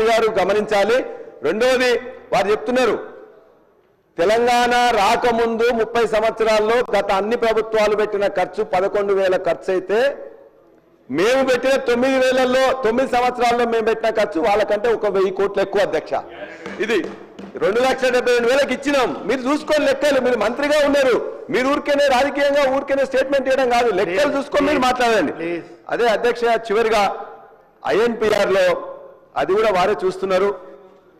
గారు గమనించాలి. రెండోది వారు చెప్తున్నారు తెలంగాణ రాకముందు 30 సంవత్సరాల్లో గత అన్ని ప్రభుత్వాలు పెట్టిన ఖర్చు 11,000 ఖర్చు అయితే మేము పెట్టిన 9,000లో 9 సంవత్సరాల్లో మేము పెట్టిన ఖర్చు వాళ్ళకంటే ఒక 1000 కోట్లు ఎక్కువ అధ్యక్ష. ఇది 2,72,000కి ఇచ్చినాం. మీరు చూసుకొని లెక్కలు, మీరు మంత్రిగా ఉన్నారు, మీరు ఊరికేనే రాజకీయంగా ఊరికేనే స్టేట్మెంట్ ఇవ్వడం కాదు, లెక్కలు చూసుకొని మీరు మాట్లాడండి. అదే అధ్యక్ష చివరిగా INPRలో అది కూడా వారే చూస్తున్నారు.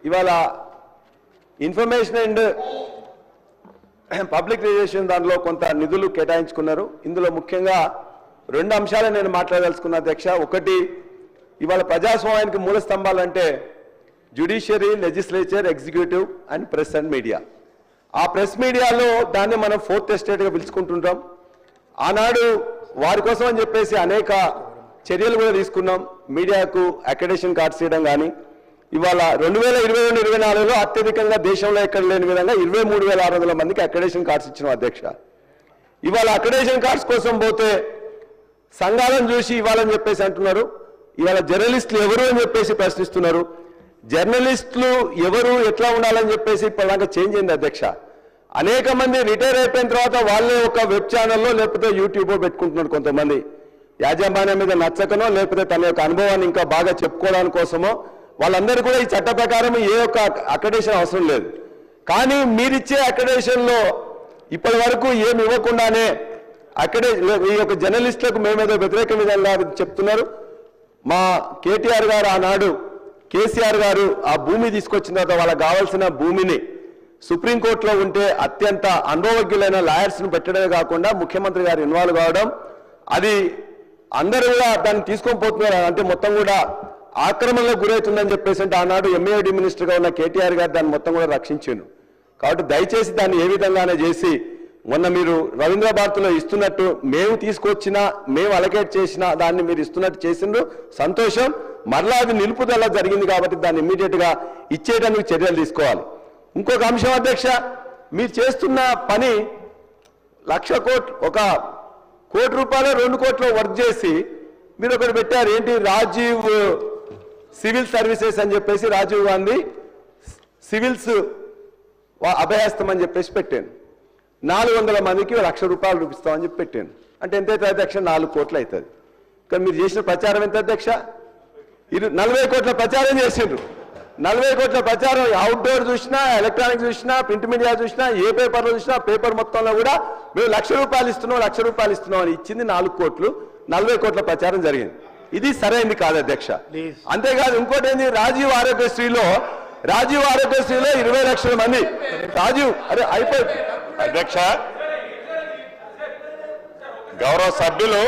ఇవాళ ఇన్ఫర్మేషన్ అండ్ పబ్లిక్ రిలేషన్ దానిలో కొంత నిధులు కేటాయించుకున్నారు. ఇందులో ముఖ్యంగా 2 అంశాలు నేను మాట్లాడదలుచుకున్న అధ్యక్ష. ఒకటి, ఇవాళ ప్రజాస్వామ్యానికి మూల స్తంభాలంటే judiciary, legislature, executive and press and media. ఆ ప్రెస్ మీడియాలో దాన్ని మనం 4th ఎస్టేట్గా పిలుచుకుంటుంటాం. ఆనాడు వారి కోసం అని చెప్పేసి అనేక చర్యలు కూడా తీసుకున్నాం. మీడియాకు అక్రెడిటేషన్ కార్డ్స్ ఇవ్వడం కానీ, ఇవాళ 2022-24లో అత్యధికంగా దేశంలో ఎక్కడ లేని విధంగా 23,600 మందికి అక్రెడిటేషన్ కార్డ్స్ ఇచ్చిన అధ్యక్ష. ఇవాళ అక్రెడిటేషన్ కార్డ్స్ కోసం పోతే సంఘాలను చూసి ఇవ్వాలని చెప్పేసి అంటున్నారు. ఇవాళ జర్నలిస్టులు ఎవరు అని చెప్పేసి ప్రశ్నిస్తున్నారు. జర్నలిస్టులు ఎవరు, ఎట్లా ఉండాలని చెప్పేసి ఇప్పటిదాకా చేంజ్ అయింది అధ్యక్ష. అనేక మంది రిటైర్ అయిపోయిన తర్వాత వాళ్ళే ఒక వెబ్ ఛానల్లో లేకపోతే యూట్యూబ్ పెట్టుకుంటున్నారు. కొంతమంది యాజమాన్యం మీద నచ్చకనో లేకపోతే తన యొక్క అనుభవాన్ని ఇంకా బాగా చెప్పుకోవడానికి కోసమో వాళ్ళందరూ కూడా ఈ చట్ట ప్రకారం ఏ ఒక్క అక్రెడిటేషన్ అవసరం లేదు. కానీ మీరిచ్చే అక్రెడిటేషన్లో ఇప్పటి వరకు ఏమి ఇవ్వకుండానే ఈ యొక్క జర్నలిస్టులకు మేమేదో వ్యతిరేక విధంగా చెప్తున్నారు. మా కేటీఆర్ గారు ఆనాడు కేసీఆర్ గారు ఆ భూమి తీసుకొచ్చిన తర్వాత వాళ్ళకి కావాల్సిన భూమిని సుప్రీంకోర్టులో ఉంటే అత్యంత అనుభవజ్ఞులైన లాయర్స్ను పెట్టడమే కాకుండా ముఖ్యమంత్రి గారు ఇన్వాల్వ్ కావడం, అది అందరూ కూడా దాన్ని తీసుకొని పోతున్నారు. అంటే మొత్తం కూడా ఆక్రమణలకు గురవుతుందని చెప్పేసి అంటే ఆనాడు MAD మినిస్టర్గా ఉన్న కేటీఆర్ గారు దాన్ని మొత్తం కూడా రక్షించారు. కాబట్టి దయచేసి దాన్ని ఏ విధంగానే చేసి మొన్న మీరు రవీంద్ర భారతిలో ఇస్తున్నట్టు మేము తీసుకొచ్చినా మేము అలకేట్ చేసినా దాన్ని మీరు ఇస్తున్నట్టు చేసిండ్రు, సంతోషం. మరలా అది నిలుపుదల జరిగింది కాబట్టి దాన్ని ఇమ్మీడియట్గా ఇచ్చేయడానికి చర్యలు తీసుకోవాలి. ఇంకొక అంశం అధ్యక్ష, మీరు చేస్తున్న పని 1,00,000 కోట్లు, 1 కోటి రూపాయలు 2 కోట్లు వర్క్ చేసి మీరు ఒకటి పెట్టారు. ఏంటి, రాజీవ్ సివిల్ సర్వీసెస్ అని చెప్పేసి రాజీవ్ గాంధీ సివిల్స్ అభయహస్తం అని చెప్పేసి పెట్టాను. 400 మందికి 1,00,000 రూపాయలు రూపిస్తామని చెప్పి పెట్టాను. అంటే ఎంత అవుతుంది అధ్యక్ష? 4 కోట్లు అవుతుంది. కానీ మీరు చేసిన ప్రచారం ఎంత అధ్యక్ష? 40 కోట్ల ప్రచారం చేసిండ్రు. 40 కోట్ల ప్రచారం అవుట్డోర్ చూసినా, ఎలక్ట్రానిక్ చూసినా, ప్రింట్ మీడియా చూసినా, ఏ పేపర్లో చూసినా పేపర్ మొత్తంలో కూడా మేము 1,00,000 రూపాయలు ఇస్తున్నాం, 1,00,000 రూపాయలు ఇస్తున్నాం అని ఇచ్చింది 4 కోట్లు. 40 కోట్ల ప్రచారం జరిగింది. ఇది సరైంది కాదు అధ్యక్ష. అంతేకాదు ఇంకోటి ఏంది, రాజీవ్ ఆరోగ్యశ్రీలో 20 లక్షల మంది రాజీవ్ అయిపోయి అధ్యక్ష, గౌరవ సభ్యులు